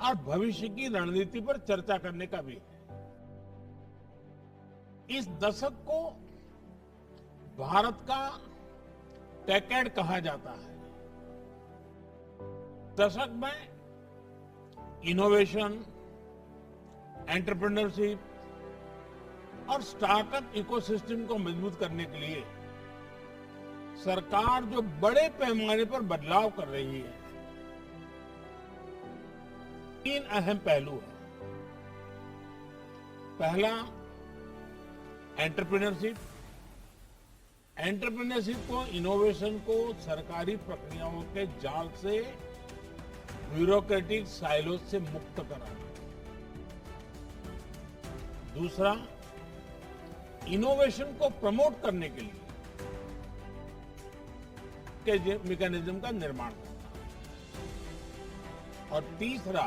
और भविष्य की रणनीति पर चर्चा करने का भी है। इस दशक को भारत का टेकेड कहा जाता है। दशक में इनोवेशन, एंटरप्रेन्योरशिप और स्टार्टअप इकोसिस्टम को मजबूत करने के लिए सरकार जो बड़े पैमाने पर बदलाव कर रही है, 3 अहम पहलू हैं। पहला, एंटरप्रेन्योरशिप। एंटरप्रेन्योरशिप को, इनोवेशन को सरकारी प्रक्रियाओं के जाल से, ब्यूरोक्रेटिक साइलोज से मुक्त कराना। दूसरा, इनोवेशन को प्रमोट करने के लिए मैकेनिज्म का निर्माण करना। और तीसरा,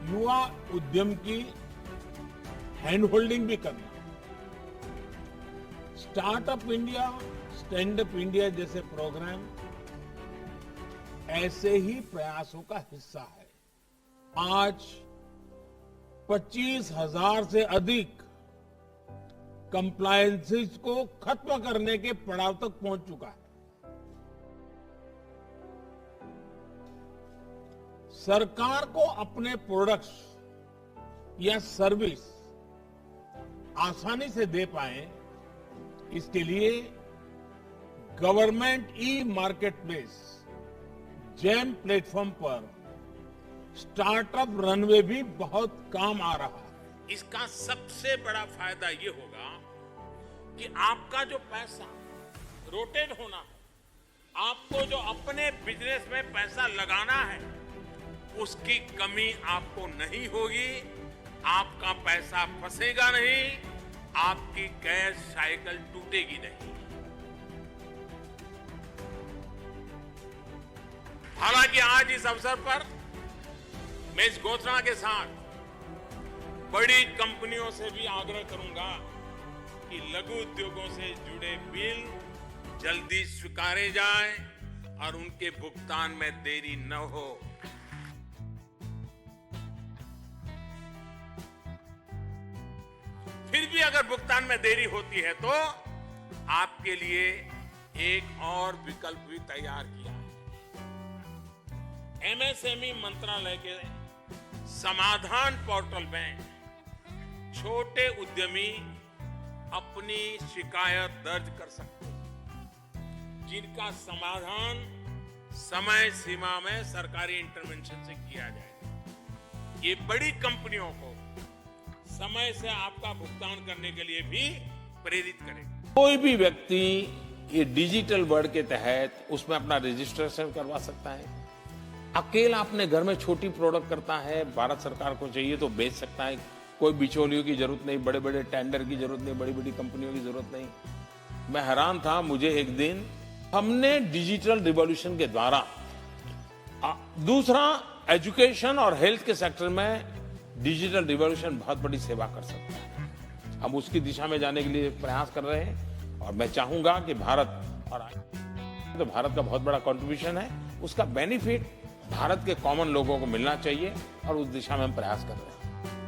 युवा उद्यम की हैंड होल्डिंग भी करना। Startup India, stand up India जैसे प्रोग्राम ऐसे ही प्रयासों का हिस्सा है। आज 25,000 से अधिक कंप्लायंसेस को खत्म करने के पड़ाव तक पहुंच चुका है। सरकार को अपने प्रोडक्ट्स या सर्विस आसानी से दे पाए, इसके लिए government e market place GeM platform पर स्टार्टअप रनवे भी बहुत काम आ रहा है। इसका सबसे बड़ा फायदा ये होगा कि आपका जो पैसा रोटेट होना है, आपको जो अपने बिजनेस में पैसा लगाना है, उसकी कमी आपको नहीं होगी। आपका पैसा फंसेगा नहीं, आपकी कैश साइकिल टूटेगी नहीं। हालांकि आज इस अवसर पर मैं इस घोषणा के साथ बड़ी कंपनियों से भी आग्रह करूंगा कि लघु उद्योगों से जुड़े बिल जल्दी स्वीकारे जाएं और उनके भुगतान में देरी न हो। फिर भी अगर भुगतान में देरी होती है तो आपके लिए एक और विकल्प भी तैयार किया है। एमएसएमई मंत्रालय के समाधान पोर्टल में छोटे उद्यमी अपनी शिकायत दर्ज कर सकते हैं, जिनका समाधान समय सीमा में सरकारी इंटरवेंशन से किया जाएगा। ये बड़ी कंपनियों को समय से आपका भुगतान करने के लिए भी प्रेरित करेगा। कोई भी व्यक्ति ये डिजिटल वर्ल्ड के तहत उसमें अपना रजिस्ट्रेशन करवा सकता है। अकेला अपने घर में छोटी प्रोडक्ट करता है, भारत सरकार को चाहिए तो बेच सकता है। कोई बिचौलियों की जरूरत नहीं, बड़े बड़े टेंडर की जरूरत नहीं, बड़ी बड़ी कंपनियों की जरूरत नहीं। मैं हैरान था, मुझे एक दिन हमने डिजिटल रिवॉल्यूशन के द्वारा दूसरा एजुकेशन और हेल्थ के सेक्टर में डिजिटल रिवॉल्यूशन बहुत बड़ी सेवा कर सकता है। हम उसकी दिशा में जाने के लिए प्रयास कर रहे हैं और मैं चाहूंगा कि भारत और तो भारत का बहुत बड़ा कंट्रीब्यूशन है, उसका बेनिफिट भारत के कॉमन लोगों को मिलना चाहिए और उस दिशा में हम प्रयास कर रहे हैं।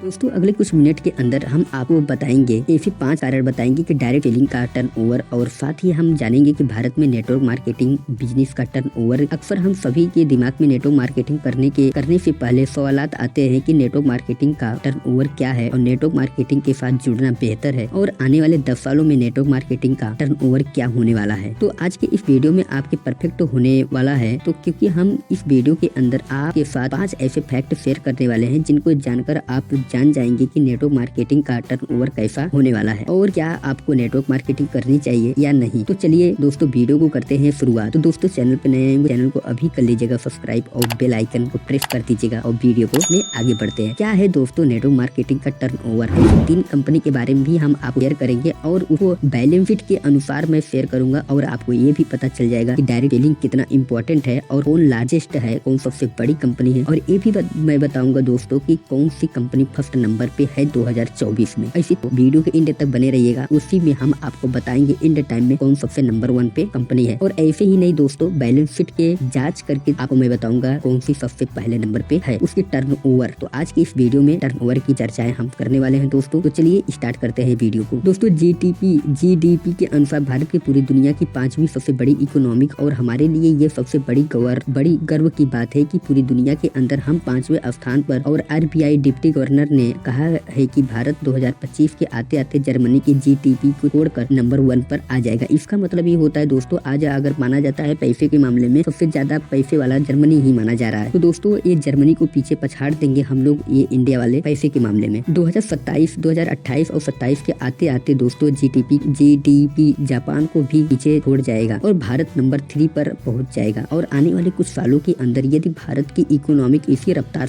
दोस्तों अगले कुछ मिनट के अंदर हम आपको बताएंगे ऐसे 5 कारण बताएंगे कि डायरेक्ट सेलिंग का टर्नओवर, और साथ ही हम जानेंगे कि भारत में नेटवर्क मार्केटिंग बिजनेस का टर्नओवर। अक्सर हम सभी के दिमाग में नेटवर्क मार्केटिंग करने से पहले सवालात आते हैं कि नेटवर्क मार्केटिंग का टर्नओवर क्या है और नेटवर्क मार्केटिंग के साथ जुड़ना बेहतर है, और आने वाले 10 सालों में नेटवर्क मार्केटिंग का टर्नओवर क्या होने वाला है। तो आज के इस वीडियो में आपके परफेक्ट होने वाला है, तो क्योंकि हम इस वीडियो के अंदर आपके साथ 5 ऐसे फैक्ट शेयर करने वाले हैं जिनको जानकर आप जान जाएंगे कि नेटवर्क मार्केटिंग का टर्नओवर कैसा होने वाला है और क्या आपको नेटवर्क मार्केटिंग करनी चाहिए या नहीं। तो चलिए दोस्तों वीडियो को करते हैं शुरुआत। तो दोस्तों चैनल पे नए हैं, चैनल को अभी कर लीजिएगा सब्सक्राइब और बेल आइकन को प्रेस कर दीजिएगा और वीडियो को में आगे बढ़ते हैं। क्या है दोस्तों नेटवर्क मार्केटिंग का टर्नओवर है। 3 कंपनी के बारे में भी हम आपको शेयर करेंगे और उसको बैलेंस शीट के अनुसार मैं शेयर करूंगा और आपको ये भी पता चल जाएगा कि डायरेक्ट सेलिंग कितना इंपॉर्टेंट है और कौन लार्जेस्ट है, कौन सबसे बड़ी कंपनी है, और ये भी मैं बताऊंगा दोस्तों कि कौन सी कंपनी फर्स्ट नंबर पे है 2024 में। ऐसी तो वीडियो के एंड तक बने रहिएगा, उसी में हम आपको बताएंगे इंड टाइम में कौन सबसे नंबर 1 पे कंपनी है। और ऐसे ही नहीं दोस्तों, बैलेंस शीट के जांच करके आपको मैं बताऊंगा कौन सी सबसे पहले नंबर पे है, उसकी टर्नओवर। तो आज की इस वीडियो में टर्नओवर की चर्चाएं हम करने वाले हैं दोस्तों। तो चलिए स्टार्ट करते हैं वीडियो को। दोस्तों जीडीपी के अनुसार भारत की पूरी दुनिया की 5वीं सबसे बड़ी इकोनॉमिक, और हमारे लिए ये सबसे बड़ी गर्व की बात है कि पूरी दुनिया के अंदर हम 5वें स्थान पर। और आरबीआई डिप्टी गवर्नर ने कहा है कि भारत 2025 के आते आते जर्मनी की जीडीपी को छोड़कर नंबर 1 पर आ जाएगा। इसका मतलब ये होता है दोस्तों, आज अगर माना जाता है पैसे के मामले में सबसे ज्यादा पैसे वाला जर्मनी ही माना जा रहा है। तो दोस्तों ये जर्मनी को पीछे पछाड़ देंगे हम लोग, ये इंडिया वाले पैसे के मामले में। 2027, 2028 और 27 के आते आते दोस्तों जीडीपी जापान को भी पीछे छोड़ जाएगा और भारत नंबर 3 पर पहुंच जाएगा। और आने वाले कुछ सालों के अंदर यदि भारत की इकोनॉमिक इसी रफ्तार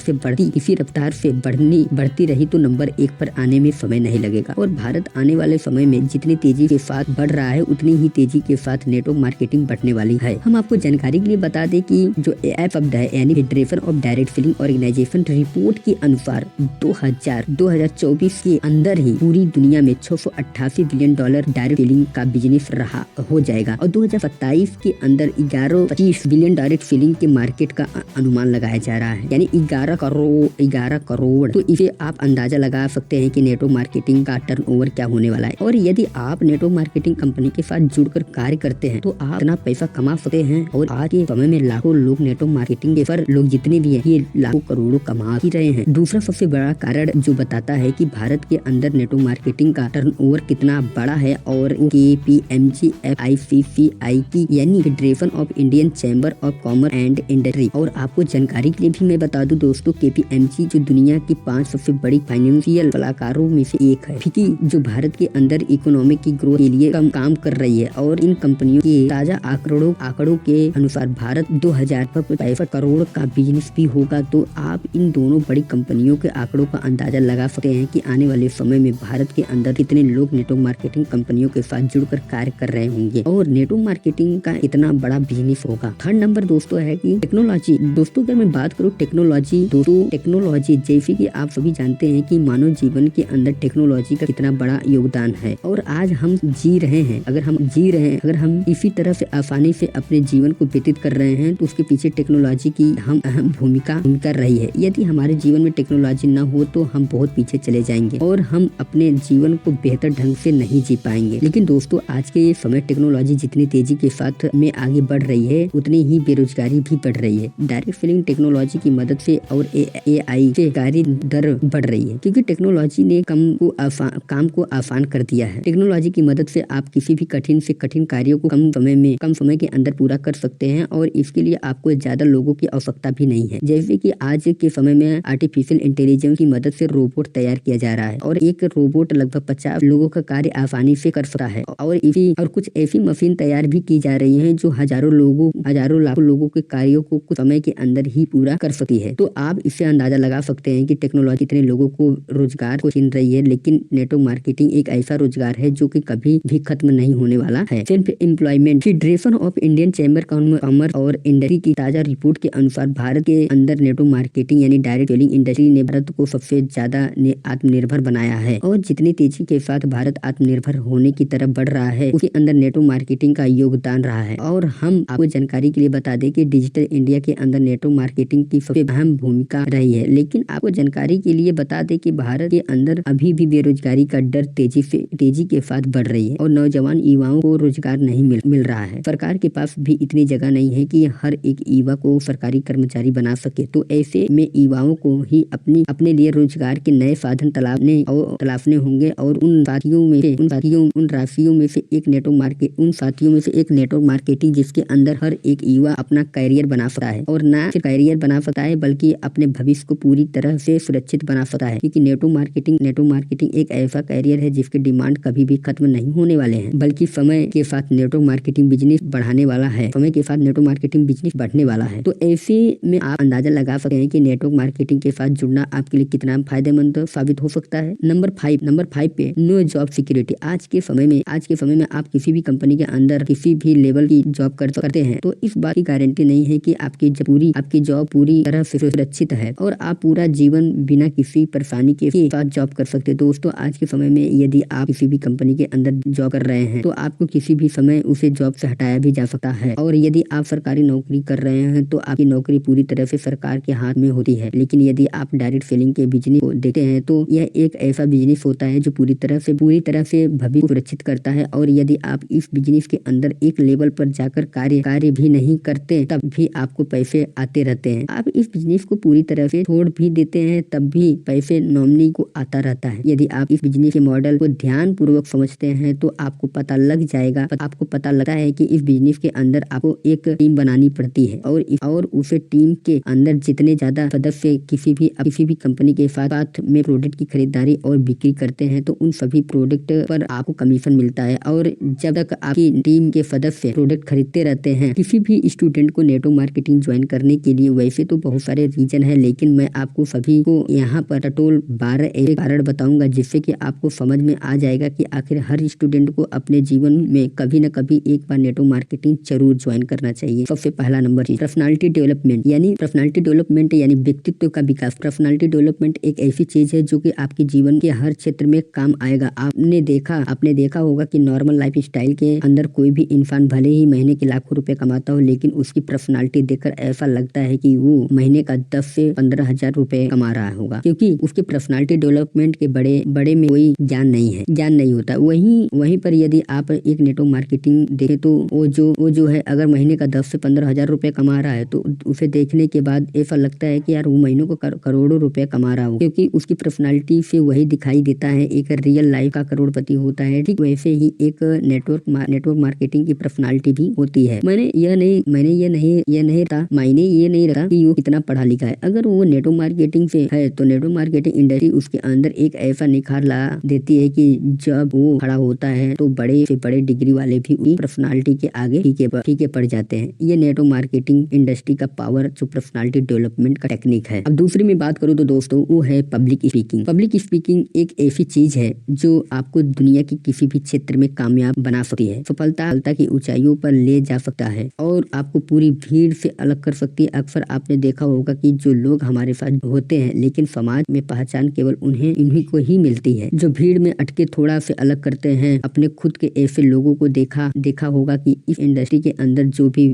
से बढ़ती रही तो नंबर 1 पर आने में समय नहीं लगेगा। और भारत आने वाले समय में जितनी तेजी के साथ बढ़ रहा है उतनी ही तेजी के साथ नेटवर्क मार्केटिंग बढ़ने वाली है। हम आपको जानकारी के लिए बता दें कि जो एआई शब्द है यानी federation of direct selling organization report के अनुसार 2024 के अंदर ही पूरी दुनिया में $688 बिलियन डायरेक्ट सेलिंग का बिजनेस रहा हो जाएगा। और 2027 के अंदर 1125 बिलियन डायरेक्ट सेलिंग के मार्केट का अनुमान लगाया जा रहा है, यानी 11 करोड़। तो इसे आप अंदाजा लगा सकते हैं कि नेटवर्क मार्केटिंग का टर्नओवर क्या होने वाला है। और यदि आप नेटवर्क मार्केटिंग कंपनी के साथ जुड़कर कार्य करते हैं तो आप इतना पैसा कमा सकते हैं। और आज के समय में लाखों लोग नेटवर्क मार्केटिंग के पर लोग जितने भी हैं ये लाखों करोड़ों कमा ही रहे हैं। दूसरा सबसे बड़ा कारण जो बताता है कि भारत के अंदर नेटवर्क मार्केटिंग का टर्नओवर कितना बड़ा है, और KPMG FICCI की यानी federation of Indian chamber of commerce and industry. और आपको जानकारी के लिए भी मैं बता दूं दोस्तों, KPMG जो दुनिया की 5 सबसे बड़ी फाइनेंशियल सलाहकारों में से एक है, फिकी जो भारत के अंदर इकोनॉमिक की ग्रोथ के लिए काम कर रही है। और इन कंपनियों के ताजा आंकड़ों के अनुसार भारत 2065 करोड़ का बिजनेस भी होगा। तो आप इन दोनों बड़ी कंपनियों के आंकड़ों का अंदाजा लगा सकते हैं कि आने वाले समय में भारत के अंदर कितने लोग नेटवर्क मार्केटिंग कंपनियों के साथ जुड़कर कार्य कर रहे होंगे और नेटवर्क मार्केटिंग का इतना बड़ा बिजनेस होगा। थर्ड नंबर दोस्तों है कि टेक्नोलॉजी। दोस्तों अगर मैं बात करूँ टेक्नोलॉजी जैसे कि आप सभी जानते हैं कि मानव जीवन के अंदर टेक्नोलॉजी का कितना बड़ा योगदान है। और आज हम जी रहे हैं, अगर हम इसी तरह से आसानी से अपने जीवन को व्यतीत कर रहे हैं तो उसके पीछे टेक्नोलॉजी की हम अहम भूमिका रही है। यदि हमारे जीवन में टेक्नोलॉजी न हो तो हम बहुत पीछे चले जाएंगे और हम अपने जीवन को बेहतर ढंग से नहीं जी पाएंगे। लेकिन दोस्तों आज के समय टेक्नोलॉजी जितनी तेजी के साथ में आगे बढ़ रही है उतनी ही बेरोजगारी भी बढ़ रही है। डायरेक्ट सेलिंग टेक्नोलॉजी की मदद से और AI से कार्य दर बढ़ रही है, क्योंकि टेक्नोलॉजी ने काम को आसान कर दिया है। टेक्नोलॉजी की मदद से आप किसी भी कठिन से कठिन कार्यों को कम समय के अंदर पूरा कर सकते हैं और इसके लिए आपको ज्यादा लोगों की आवश्यकता भी नहीं है। जैसे कि आज के समय में आर्टिफिशियल इंटेलिजेंस की मदद से रोबोट तैयार किया जा रहा है और एक रोबोट लगभग 50 लोगों का कार्य आसानी से कर सकता है। और कुछ ऐसी मशीन तैयार भी की जा रही है जो हजारों लाखों लोगों के कार्यों को कुछ समय के अंदर ही पूरा कर सकती है। तो आप इससे अंदाजा लगा सकते हैं कि टेक्नोलॉजी इतने लोगों को रोजगार को छीन रही है। लेकिन नेटवर्क मार्केटिंग एक ऐसा रोजगार है जो कि कभी भी खत्म नहीं होने वाला है। Self employment. Federation of Indian chamber commerce और इंडस्ट्री की ताजा रिपोर्ट के अनुसार भारत के अंदर नेटवर्क मार्केटिंग यानी डायरेक्ट सेलिंग इंडस्ट्री ने भारत को सबसे ज्यादा आत्मनिर्भर बनाया है। और जितनी तेजी के साथ भारत आत्मनिर्भर होने की तरफ बढ़ रहा है उसके अंदर नेटवर्क मार्केटिंग का योगदान रहा है। और हम आपको जानकारी के लिए बता दें कि डिजिटल इंडिया के अंदर नेटवर्क मार्केटिंग की सबसे अहम भूमिका रही है। लेकिन आपको जानकारी के लिए बता दें कि भारत के अंदर अभी भी बेरोजगारी का डर तेजी के साथ बढ़ रही है और नौजवान युवाओं को रोजगार नहीं मिल रहा है। सरकार के पास भी इतनी जगह नहीं है कि हर एक युवा को सरकारी कर्मचारी बना सके। तो ऐसे में युवाओं को ही अपने लिए रोजगार के नए साधन तलाशने होंगे और उन साथियों में से एक नेटवर्क मार्केटिंग जिसके अंदर हर एक युवा अपना करियर बना सकता है और न सिर्फ करियर बना सकता है बल्कि अपने भविष्य को पूरी तरह से सुरक्षित बना सकता है। क्योंकि नेटवर्क मार्केटिंग एक ऐसा करियर है जिसके डिमांड कभी भी खत्म नहीं होने वाले हैं, बल्कि समय के साथ नेटवर्क मार्केटिंग बिजनेस बढ़ने वाला है। तो ऐसे में आप अंदाजा लगा सकते हैं कि नेटवर्क मार्केटिंग के साथ जुड़ना आपके लिए कितना फायदेमंद साबित हो सकता है। नंबर 5 पे नो जॉब सिक्योरिटी। आज के समय में आप किसी भी कंपनी के अंदर किसी भी लेवल की जॉब करते हैं तो इस बात की गारंटी नहीं है कि आपकी जॉब पूरी तरह से सुरक्षित है और आप पूरा जीवन बिना किसी परेशानी के साथ जॉब कर सकते हैं। दोस्तों आज के समय में यदि आप किसी भी कंपनी के अंदर जॉब कर रहे हैं तो आपको किसी भी समय उसे जॉब से हटाया भी जा सकता है। और यदि आप सरकारी नौकरी कर रहे हैं तो आपकी नौकरी पूरी तरह से सरकार के हाथ में होती है। लेकिन यदि आप डायरेक्ट सेलिंग के बिजनेस को देखते हैं तो यह एक ऐसा बिजनेस होता है जो पूरी तरह से भविष्य सुरक्षित करता है। और यदि आप इस बिजनेस के अंदर एक लेवल पर जाकर कार्य भी नहीं करते तब भी आपको पैसे आते रहते हैं। आप इस बिजनेस को पूरी तरह से छोड़ भी देते हैं तब भी पैसे नॉमिनी को आता रहता है। यदि आप इस बिजनेस के मॉडल को ध्यान पूर्वक समझते हैं तो आपको पता लग जाएगा, आपको पता लगता है कि इस बिजनेस के अंदर आपको एक टीम बनानी पड़ती है और उसे टीम के अंदर जितने ज्यादा सदस्य किसी भी कंपनी के साथ में प्रोडक्ट की खरीदारी और बिक्री करते हैं तो उन सभी प्रोडक्ट पर आपको कमीशन मिलता है। और जब तक आपकी टीम के सदस्य प्रोडक्ट खरीदते रहते हैं, किसी भी स्टूडेंट को नेटवर्क मार्केटिंग ज्वाइन करने के लिए वैसे तो बहुत सारे रीजन है, लेकिन मैं आपको सभी को यहाँ पर टोटल 12 ऐसे कारण बताऊंगा जिससे कि आपको समझ में आ जाएगा कि आखिर हर स्टूडेंट को अपने जीवन में कभी न कभी एक बार नेटवर्क मार्केटिंग जरूर ज्वाइन करना चाहिए। सबसे पहला नंबर पर्सनालिटी डेवलपमेंट यानी व्यक्तित्व का विकास। पर्सनालिटी डेवलपमेंट एक ऐसी चीज है जो कि आपके जीवन के हर क्षेत्र में काम आएगा। आपने देखा होगा कि नॉर्मल लाइफ स्टाइल के अंदर कोई भी इंसान भले ही महीने के लाखों रुपए कमाता हो, लेकिन उसकी पर्सनालिटी देखकर ऐसा लगता है कि वो महीने का 10 से 15 हजार रुपए कमा रहा होगा, क्योंकि उसके पर्सनालिटी डेवलपमेंट के बड़े में कोई ज्ञान नहीं होता। वहीं पर यदि आप एक नेटवर्क मार्केटिंग देखें तो वो जो है अगर महीने का 10 से 15 हजार रुपए कमा रहा है तो उसे देखने के बाद ऐसा लगता है कि यार वो महीनों को करोड़ों रुपए कमा रहा हो, क्योंकि उसकी पर्सनालिटी से वही दिखाई देता है। एक रियल लाइफ का करोड़पति होता है, ठीक वैसे ही एक नेटवर्क मार्केटिंग की पर्सनालिटी भी होती है। मायने ये नहीं रखा कि वो कितना पढ़ा लिखा है। अगर वो नेटवर्क मार्केटिंग से है तो नेटवर्क मार्केटिंग इंडस्ट्री उसके अंदर एक ऐसा निखार ला देती है कि जब वो खड़ा होता है तो बड़े से बड़े डिग्री वाले भी उसकी पर्सनालिटी के आगे फीके पड़ जाते हैं। ये नेटवर्क मार्केटिंग इंडस्ट्री का पावर जो पर्सनालिटी डेवलपमेंट का टेक्निक है। अब दूसरी में बात करूँ तो दोस्तों वो है पब्लिक स्पीकिंग। पब्लिक स्पीकिंग एक ऐसी चीज है जो आपको दुनिया के किसी भी क्षेत्र में कामयाब बना सकती है, सफलता की ऊंचाइयों पर ले जा सकता है और आपको पूरी भीड़ से अलग कर सकती है। अक्सर आपने देखा होगा कि जो लोग हमारे साथ होते हैं लेकिन समाज में पहचान केवल उन्हीं को ही मिलती है जो भीड़ में अटके थोड़ा से अलग करते हैं। अपने खुद के ऐसे लोगों को देखा होगा कि इस इंडस्ट्री के अंदर जो कि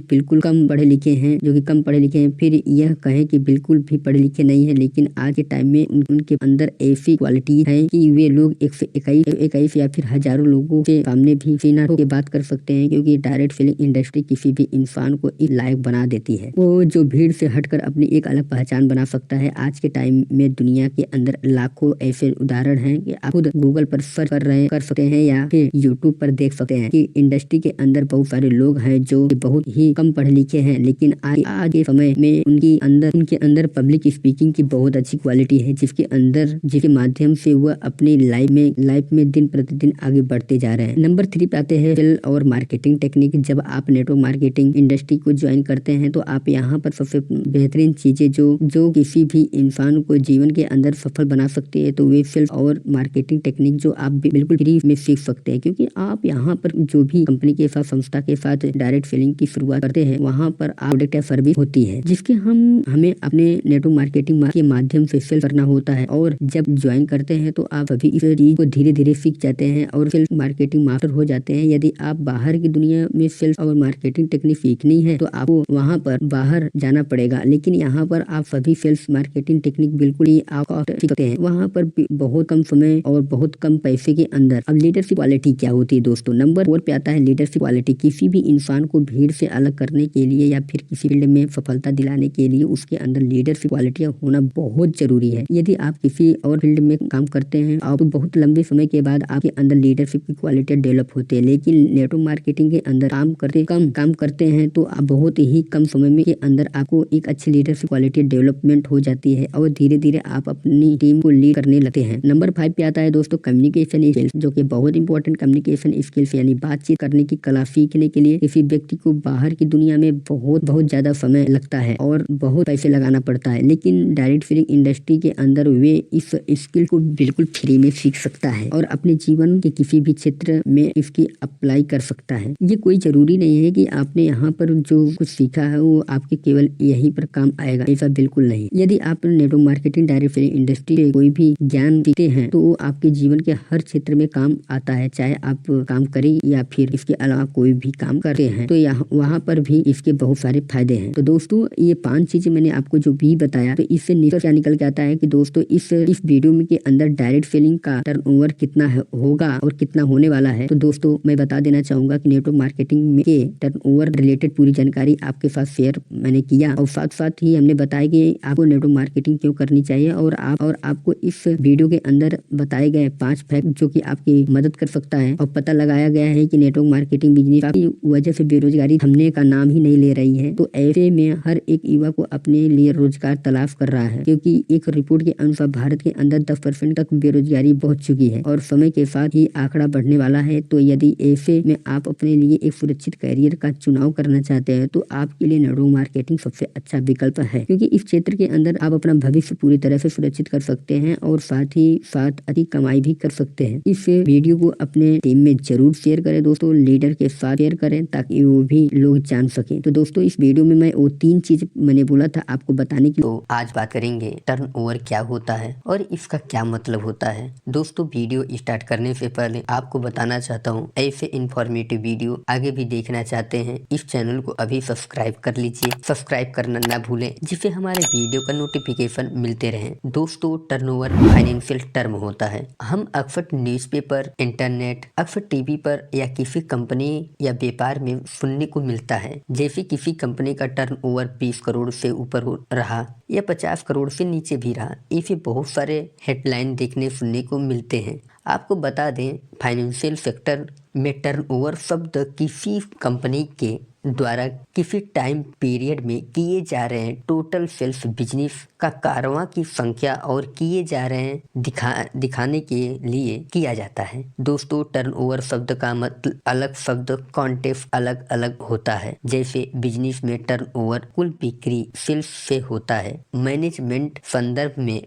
बिल्कुल कम पढ़े लिखे हैं, फिर यह कहें कि बिल्कुल भी पढ़े लिखे नहीं है, लेकिन आज के टाइम में उनके अंदर ऐसी क्वालिटी है कि वे लोग 121 या फिर हजारों लोगों के सामने भी सीना ठोक के बात कर सकते हैं, क्योंकि डायरेक्ट सेलिंग इंडस्ट्री किसी भी इंसान को एक लायक बना देती है। वो जो भीड़ से हटकर अपनी एक अलग पहचान बना सकता है। आज के टाइम में दुनिया के अंदर लाखों ऐसे उदाहरण हैं कि आप खुद गूगल पर सर्च कर सकते हैं या फिर यूट्यूब पर देख सकते हैं कि इंडस्ट्री के अंदर बहुत सारे लोग हैं जो बहुत ही कम पढ़े लिखे हैं, लेकिन आज के समय में उनके अंदर पब्लिक स्पीकिंग की बहुत अच्छी क्वालिटी है, जिसके माध्यम से वह अपनी लाइफ में दिन प्रतिदिन आगे बढ़ते जा रहे हैं। नंबर 3 पे आते हैं सेल और मार्केटिंग टेक्निक। जब आप नेटवर्क मार्केटिंग इंडस्ट्री को ज्वाइन करते हैं तो आप यहाँ पर सबसे बेहतरीन चीजें जो किसी भी इंसान को जीवन के अंदर सफल बना सकती है तो वे सेल्स और मार्केटिंग टेक्निक जो आप बिल्कुल फ्री में सीख सकते हैं, क्योंकि आप यहाँ पर जो भी कंपनी के साथ संस्था के साथ डायरेक्ट सेलिंग की शुरुआत करते हैं वहाँ पर प्रोडक्ट या सर्विस होती है जिसके हमें अपने नेटवर्क मार्केटिंग के माध्यम से सेल करना होता है। और जब ज्वाइन करते हैं तो आप सभी इस चीज को धीरे धीरे सीख जाते हैं और सेल्स मार्केटिंग मास्टर हो जाते हैं। यदि आप बाहर की दुनिया में सेल्स और मार्केटिंग टेक्निक सीखनी है तो आपको वहाँ पर बाहर जाना पड़ेगा, लेकिन यहाँ पर आप सभी सेल्स मार्केटिंग टेक्निक बिल्कुल ही आप सीख सकते हैं, वहाँ पर बहुत कम समय और बहुत कम पैसे के अंदर। अब लीडरशिप क्वालिटी क्या होती है दोस्तों? नंबर 4 पे आता है लीडरशिप क्वालिटी। किसी भी इंसान को भीड़ से अलग करने के लिए या फिर किसी फील्ड में सफलता दिलाने के लिए उसके अंदर लीडरशिप क्वालिटी होना बहुत जरूरी है। यदि आप किसी और फील्ड में काम करते हैं तो बहुत लंबे समय के बाद आपके अंदर लीडरशिप की क्वालिटी डेवलप होती है, लेकिन नेटवर्क मार्केटिंग के अंदर काम करते हैं तो आप बहुत ही कम समय में के अंदर आपको एक अच्छी लीडरशिप क्वालिटी डेवलपमेंट हो जाती है और धीरे धीरे आप अपनी टीम को लीड करने लगते हैं। नंबर 5 पे आता है दोस्तों कम्युनिकेशन स्किल्स, जो कि बहुत इंपॉर्टेंट। कम्युनिकेशन स्किल्स यानी बातचीत करने की कला सीखने के लिए किसी व्यक्ति को बाहर की दुनिया में बहुत ज्यादा समय लगता है और बहुत पैसे लगाना पड़ता है, लेकिन डायरेक्ट सेलिंग इंडस्ट्री के अंदर वे इस स्किल को बिल्कुल फ्री में सीख सकता है और अपने जीवन के किसी भी क्षेत्र में इसकी अप्लाई कर सकता है। ये कोई जरूरी नहीं है कि आपने यहाँ पर जो कुछ सीखा है वो आपके केवल यहीं पर काम आएगा, ऐसा बिल्कुल नहीं। यदि आप network network marketing direct selling industry से कोई भी ज्ञान सीखते हैं तो वो आपके जीवन के हर क्षेत्र में काम आता है, चाहे आप काम करें या फिर इसके अलावा कोई भी काम करते हैं तो यहाँ वहाँ पर भी इसके बहुत सारे फायदे हैं। तो दोस्तों ये 5 चीजें मैंने आपको जो भी बताया तो इससे निष्कर्ष क्या निकल के आता है कि दोस्तों इस वीडियो में के अंदर डायरेक्ट सेलिंग का टर्नओवर कितना होगा और कितना होने वाला है। तो दोस्तों मैं बता देना चाहूंगा कि नेटवर्क मार्केटिंग के टर्नओवर रिलेटेड पूरी जानकारी आपके साथ शेयर मैंने किया और साथ साथ ही हमने बताया कि आपको नेटवर्क मार्केटिंग क्यों करनी चाहिए और आपको इस वीडियो के अंदर बताए गए 5 फैक्ट जो कि आपकी मदद कर सकता है और पता लगाया गया है कि नेटवर्क मार्केटिंग बिजनेस की वजह से बेरोजगारी थमने का नाम ही नहीं ले रही है। तो ऐसे में हर एक युवा को अपने लिए रोजगार तलाश कर रहा है, क्योंकि एक रिपोर्ट के अनुसार भारत के अंदर 10% तक बेरोजगारी पहुंच चुकी है और समय के साथ ही आंकड़ा बढ़ने वाला है। तो यदि ऐसे में आप अपने लिए एक सुरक्षित करियर का चुनाव करना चाहते हैं तो आपके लिए नेटवर्क मार्केटिंग सबसे अच्छा विकल्प है, क्योंकि इस क्षेत्र के अंदर आप अपना भविष्य पूरी तरह से सुरक्षित कर सकते हैं और साथ ही साथ अधिक कमाई भी कर सकते हैं। इस वीडियो को अपने टीम में जरूर शेयर करें दोस्तों, लीडर के साथ शेयर करें ताकि वो भी लोग जान सकें। तो दोस्तों इस वीडियो में मैं वो 3 चीज मैंने बोला था आपको बताने की। तो आज बात करेंगे टर्नओवर क्या होता है और इसका क्या मतलब होता है। दोस्तों वीडियो स्टार्ट करने से पहले आपको बताना चाहता हूँ, ऐसे इन्फॉर्मेटिव वीडियो आगे भी देखना चाहते हैं इस चैनल को अभी सब्सक्राइब कर लीजिए, सब्सक्राइब करना ना भूलें जिससे हमारे वीडियो का नोटिफिकेशन मिलते रहे। दोस्तों टर्नओवर फाइनेंशियल टर्म होता है। हम अक्सर न्यूज़पेपर, इंटरनेट, अक्सर टीवी पर या किसी कंपनी या व्यापार में सुनने को मिलता है, जैसे किसी कंपनी का टर्नओवर 20 करोड़ से ऊपर रहा या 50 करोड़ से नीचे भी रहा। ऐसे बहुत सारे हेडलाइन देखने सुनने को मिलते हैं। आपको बता दें फाइनेंशियल सेक्टर में टर्नओवर शब्द किसी कंपनी के द्वारा किसी टाइम पीरियड में किए जा रहे हैं टोटल सेल्स बिजनेस का कारवां की संख्या और किए जा रहे हैं दिखाने के लिए किया जाता है। दोस्तों टर्नओवर शब्द का मतलब अलग शब्द कॉन्टेक्स्ट अलग अलग होता है। जैसे बिजनेस में टर्नओवर कुल बिक्री सेल्स से होता है। मैनेजमेंट संदर्भ में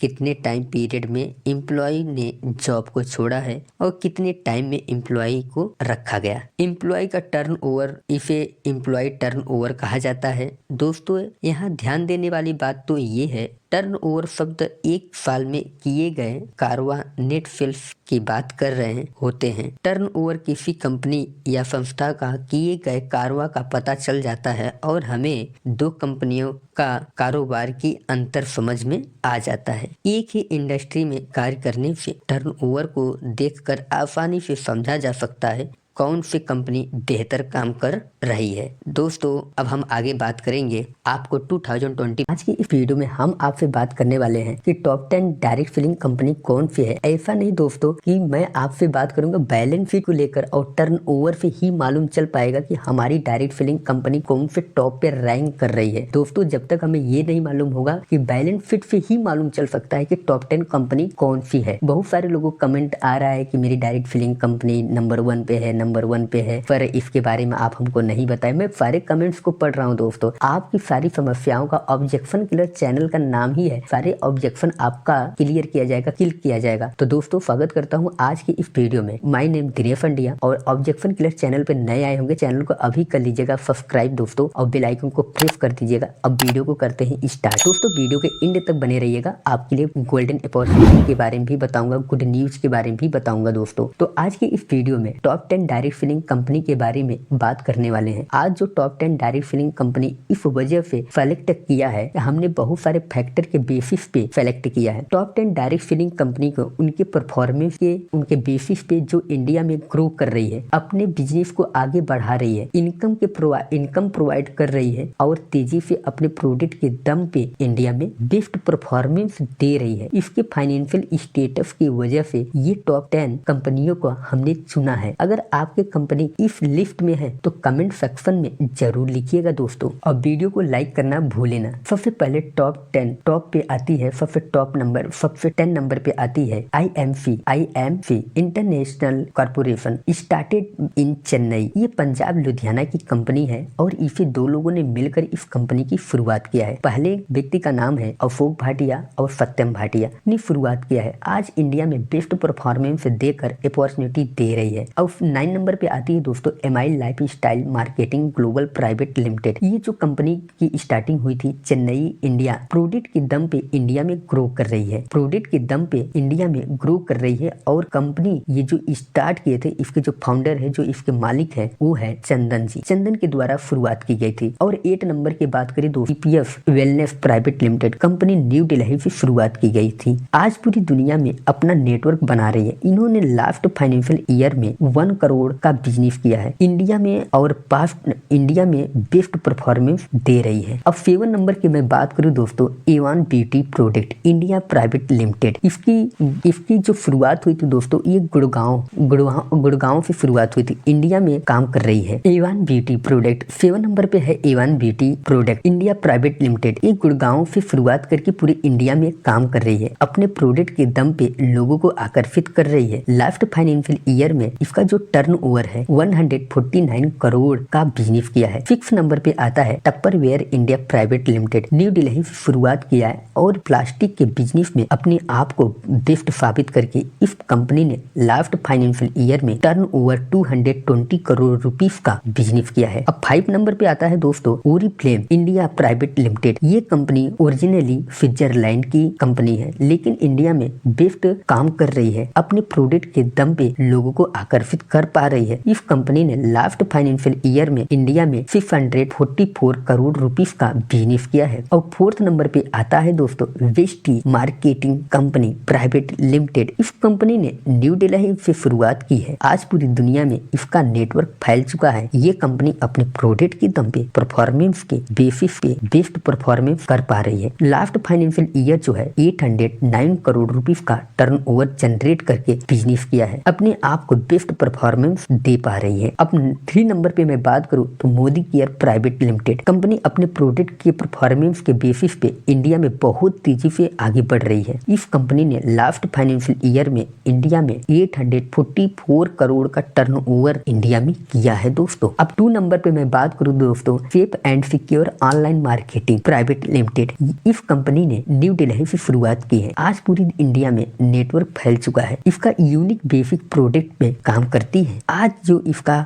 कितने टाइम पीरियड में एम्प्लॉय ने जॉब को छोड़ा है और कितने टाइम में एम्प्लॉय को रखा गया। एम्प्लॉय का टर्नओवर इसे एम्प्लॉय टर्नओवर कहा जाता है। दोस्तों यहाँ ध्यान देने वाली बात तो ये है, टर्नओवर शब्द एक साल में किए गए कारवां नेट सेल्स की बात कर रहे होते हैं। टर्नओवर किसी कंपनी या संस्था का किए गए कारवां का पता चल जाता है और हमें 2 कंपनियों का कारोबार की अंतर समझ में आ जाता है। एक ही इंडस्ट्री में कार्य करने से टर्नओवर को देखकर आसानी से समझा जा सकता है कौन सी कंपनी बेहतर काम कर रही है। दोस्तों अब हम आगे बात करेंगे आपको 2020 आज की इस वीडियो में हम आपसे बात करने वाले हैं कि टॉप 10 डायरेक्ट सेलिंग कंपनी कौन सी है। ऐसा नहीं दोस्तों कि मैं आपसे बात करूंगा बैलेंस शीट को लेकर और टर्नओवर से ही मालूम चल पाएगा कि हमारी डायरेक्ट सेलिंग कंपनी कौन से टॉप पे रैंक कर रही है। दोस्तों जब तक हमें ये नहीं मालूम होगा कि बैलेंस शीट से ही मालूम चल सकता है कि टॉप 10 कंपनी कौन सी है। बहुत सारे लोगों को कमेंट आ रहा है कि मेरी डायरेक्ट सेलिंग कंपनी नंबर 1 पे है, नंबर 1 पे है, पर इसके बारे में आप हमको नहीं बताए। मैं सारे कमेंट्स को पढ़ रहा हूँ दोस्तों। आपकी सारी समस्याओं का ऑब्जेक्शन क्लियर चैनल का नाम ही है। सारे ऑब्जेक्शन आपका क्लियर किया जाएगा, किल किया जाएगा। तो दोस्तों स्वागत करता हूँ आज की इस वीडियो में। माय नेम दिनेश पंडिया और ऑब्जेक्शन क्लियर चैनल पे नए आए होंगे, चैनल को अभी कर लीजिएगा सब्सक्राइब दोस्तों और बेल आइकन को प्रेस कर दीजिएगा। अब वीडियो को करते हैं स्टार्ट। दोस्तों वीडियो के एंड तक बने रहिएगा, आपके लिए गोल्डन अपॉर्चुनिटी के बारे में भी बताऊंगा, गुड न्यूज के बारे में भी बताऊंगा दोस्तों। तो आज की इस वीडियो में टॉप 10 डायरेक्ट सेलिंग कंपनी के बारे में बात करने वाले हैं। आज जो टॉप 10 डायरेक्ट सेलिंग कंपनी इस वजह से सेलेक्ट किया है, हमने बहुत सारे फैक्टर के बेसिस पे सेलेक्ट किया है। टॉप 10 डायरेक्ट सेलिंग कंपनी को उनके परफॉर्मेंस के उनके बेसिस पे जो इंडिया में ग्रो कर रही है, अपने बिजनेस को आगे बढ़ा रही है, इनकम प्रोवाइड कर रही है और तेजी से अपने प्रोडक्ट के दम पे इंडिया में बेस्ट परफॉर्मेंस दे रही है। इसके फाइनेंशियल स्टेटस की वजह से ये टॉप 10 कंपनियों को हमने चुना है। अगर आपके कंपनी इस लिस्ट में है तो कमेंट सेक्शन में जरूर लिखिएगा दोस्तों और वीडियो को लाइक करना भूले ना। सबसे पहले टॉप 10 टॉप पे आती है, सबसे 10 नंबर पे आती है IMC international corporation, started in Chennai. ये पंजाब लुधियाना की कंपनी है और इसे 2 लोगों ने मिलकर इस कंपनी की शुरुआत किया है। पहले व्यक्ति का नाम है अशोक भाटिया और सत्यम भाटिया ने शुरुआत किया है। आज इंडिया में बेस्ट परफॉर्मेंस देकर अपॉर्चुनिटी दे रही है और 9 नंबर पे आती है दोस्तों MI lifestyle marketing global private limited. ये जो कंपनी की स्टार्टिंग हुई थी चेन्नई इंडिया, प्रोडक्ट के दम पे इंडिया में ग्रो कर रही है, प्रोडक्ट के दम पे इंडिया में ग्रो कर रही है। और कंपनी ये जो स्टार्ट किए थे, इसके जो फाउंडर है, जो इसके मालिक है, वो है चंदन जी। चंदन के द्वारा शुरुआत की गई थी। और 8 नंबर की बात करें दोस्तों, EPF wellness private limited company new Delhi से शुरुआत की गई थी। आज पूरी दुनिया में अपना नेटवर्क बना रही है। इन्होंने लास्ट फाइनेंशियल ईयर में 1 करोड़ का बिजनेस किया है इंडिया में, और पास्ट इंडिया में बेस्ट परफॉर्मेंस दे रही है। अब 7 नंबर की मैं बात करूं दोस्तों, Evan beauty product India private limited. इसकी जो शुरुआत हुई थी दोस्तों, ये गुड़गांव से शुरुआत हुई थी, इंडिया में काम कर रही है। एवान ब्यूटी प्रोडक्ट 7 नंबर पे है। Evan beauty product India private limited, ये गुड़गांव से शुरुआत करके पूरे इंडिया में काम कर रही है। अपने प्रोडक्ट के दम पे लोगों को आकर्षित कर रही है। लास्ट फाइनेंशियल ईयर में इसका जो टर्नओवर है 149 करोड़ का बिजनेस किया है। 6 नंबर पे आता है Tupperware India private limited, new Delhi से शुरुआत किया है और प्लास्टिक के बिजनेस में अपने आप को बेस्ट साबित करके इस कंपनी ने लास्ट फाइनेंशियल ईयर में टर्नओवर 220 करोड़ रुपीस का बिजनेस किया है। अब 5 नंबर पे आता है दोस्तों ओरिफ्लेम इंडिया प्राइवेट लिमिटेड। ये कंपनी ओरिजिनली स्विट्जरलैंड की कंपनी है, लेकिन इंडिया में बेस्ट काम कर रही है। अपने प्रोडक्ट के दम पे लोगों को आकर्षित कर पा रही है। इस कंपनी ने लास्ट फाइनेंशियल ईयर में इंडिया में 644 करोड़ रुपीस का बिजनेस किया है। और 4th नंबर पे आता है दोस्तों वेस्टी मार्केटिंग कंपनी प्राइवेट लिमिटेड। इस कंपनी ने न्यू दिल्ली से शुरुआत की है। आज पूरी दुनिया में इसका नेटवर्क फैल चुका है। ये कंपनी अपने प्रोडक्ट के दम पे परफॉर्मेंस के बेसिस पे बेस्ट परफॉर्मेंस कर पा रही है। लास्ट फाइनेंशियल ईयर जो है 809 करोड़ रुपीस का टर्नओवर जनरेट करके बिजनेस किया है। अपने आप को बेस्ट परफॉर्मेंस दे पा रही है। अब 3 नंबर पे मैं बात करूं तो Modi care private limited company अपने प्रोडक्ट के परफॉर्मेंस के बेसिस पे इंडिया में बहुत तेजी से आगे बढ़ रही है। इस कंपनी ने लास्ट फाइनेंशियल ईयर में इंडिया में 844 करोड़ का टर्नओवर इंडिया में किया है दोस्तों। अब 2 नंबर पे मैं बात करूं दोस्तों safe and secure online marketing private limited. इस कंपनी ने न्यू दिल्ली से शुरुआत की है। आज पूरी इंडिया में नेटवर्क फैल चुका है। इसका यूनिक बेसिक प्रोडक्ट में काम करती है। आज जो इसका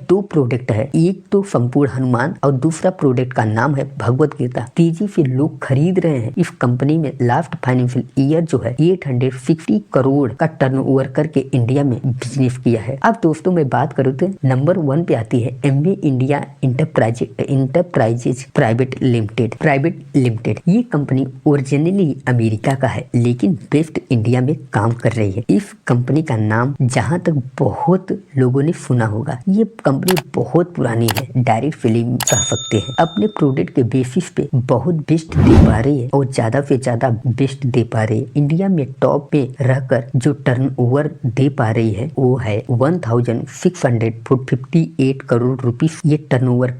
2 प्रोडक्ट है, एक तो संपूर्ण हनुमान और दूसरा प्रोडक्ट का नाम है भगवत गीता। तेजी से लोग खरीद रहे हैं। इस कंपनी में लास्ट फाइनेंशियल ईयर जो है 860 करोड़ का टर्नओवर करके इंडिया में बिजनेस किया है। अब दोस्तों मैं बात करूँ तो नंबर 1 पे आती है Amway India enterprises private limited. ये कंपनी ओरिजिनली अमेरिका का है, लेकिन बेस्ट इंडिया में काम कर रही है। इस कंपनी का नाम जहां तक बहुत लोगों ने सुना होगा, ये कंपनी बहुत पुरानी है, डायरेक्ट फिल्म कह सकते हैं। अपने प्रोडक्ट के बेसिस पे बहुत बेस्ट दे पा रही है और ज्यादा से ज्यादा बेस्ट दे पा रही है। इंडिया में टॉप पे रहकर जो टर्नओवर दे पा रही है वो है 1658 करोड़ रुपीस। ये टर्नओवर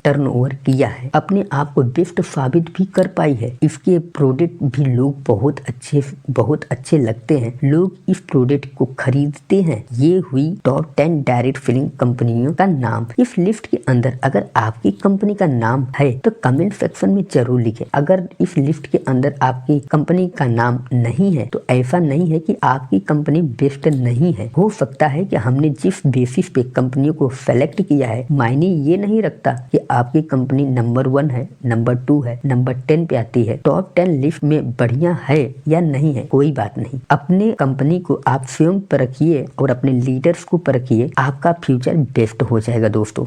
टर्नओवर किया है। अपने आप को बेस्ट साबित भी कर पाई है। इसके प्रोडक्ट भी लोग बहुत अच्छे लगते हैं। लोग इस प्रोडक्ट को खरीदते हैं। ये हुई टॉप 10 डायरेक्ट फिलिंग कंपनियों का नाम। इस लिस्ट के अंदर अगर आपकी कंपनी का नाम है तो कमेंट सेक्शन में जरूर लिखें। अगर इस लिस्ट के अंदर आपकी कंपनी का नाम नहीं है तो ऐसा नहीं है कि आपकी कंपनी बेस्ट नहीं है। हो सकता है कि हमने जिस बेसिस पे कंपनियों को सेलेक्ट किया है, मायने ये नहीं रखता कि आपकी कंपनी नंबर 1 है, नंबर 2 है, नंबर 10 पे आती है। टॉप 10 लिस्ट में बढ़िया है या नहीं है, कोई बात नहीं। अपने कंपनी को आप स्वयं परखिए और अपने लीडर्स को परखिए, आपका फ्यूचर बेस्ट हो जाएगा दोस्तों।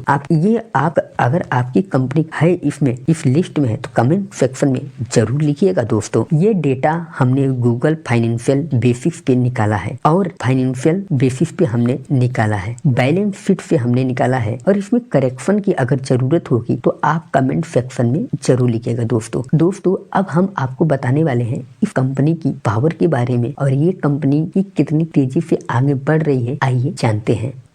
अगर आपकी कंपनी है इस लिस्ट में है तो कमेंट सेक्शन में जरूर लिखिएगा दोस्तों। ये डेटा हमने गूगल फाइनेंशियल बेसिस पे निकाला है और फाइनेंशियल बेसिस पे हमने निकाला है, बैलेंस शीट से हमने निकाला है और इसमें करेक्शन की अगर जरूरत होगी तो आप कमेंट सेक्शन में जरूर लिखिएगा दोस्तों। अब हम आपको बताने वाले हैं इस कंपनी की पावर के बारे में और ये कंपनी की कितनी तेजी से आगे बढ़ रही है, आइए जानते हैं।